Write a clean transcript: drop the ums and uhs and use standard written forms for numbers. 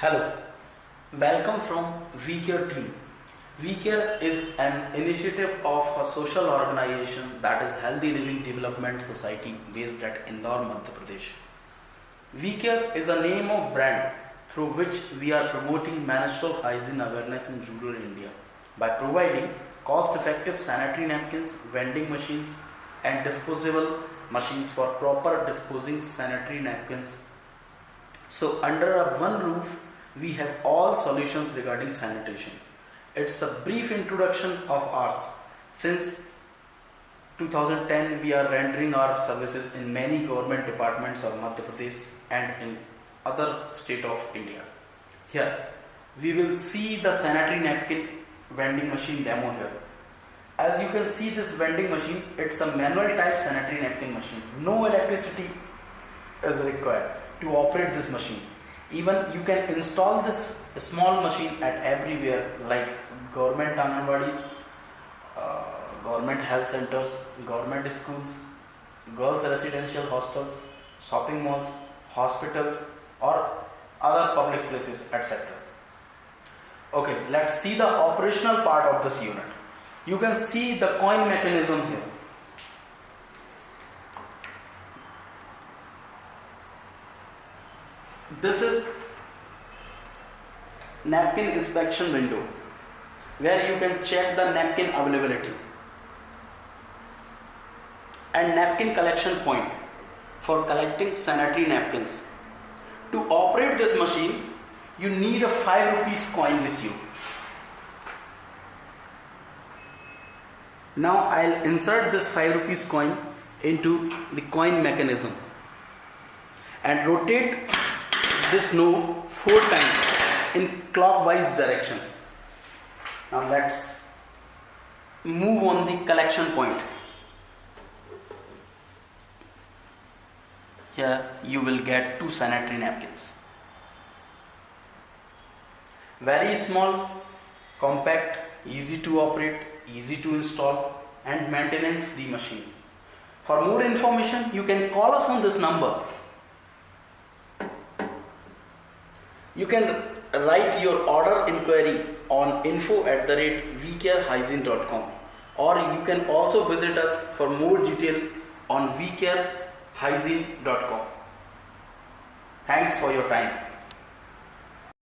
Hello, welcome from WeCare team. WeCare is an initiative of a social organization that is Healthy Living Development Society based at INDORE-Madhya Pradesh. WeCare is a name of brand through which we are promoting menstrual hygiene awareness in rural India by providing cost-effective sanitary napkins, vending machines and disposable machines for proper disposing sanitary napkins. So under one roof, we have all solutions regarding sanitation. It's a brief introduction of ours. Since 2010, we are rendering our services in many government departments of Madhya Pradesh and in other state of India. Here, we will see the sanitary napkin vending machine demo here. As you can see this vending machine, it's a manual type sanitary napkin machine. No electricity is required to operate this machine. Even you can install this small machine at everywhere like government Aaganwadies, government health centers, government schools, girls residential hostels, shopping malls, hospitals or other public places, etc. Okay, let's see the operational part of this unit. You can see the coin mechanism here. This is napkin inspection window where you can check the napkin availability, and napkin collection point for collecting sanitary napkins. To operate this machine, you need a 5 rupees coin with you. Now I'll insert this 5 rupees coin into the coin mechanism and rotate this knob 4 times in clockwise direction. Now let's move on the collection point. Here you will get 2 sanitary napkins. Very small, compact, easy to operate, easy to install and maintenance free machine. For more information, you can call us on this number. You can write your order inquiry on info@wecarehygiene.com, or you can also visit us for more detail on wecarehygiene.com. Thanks for your time.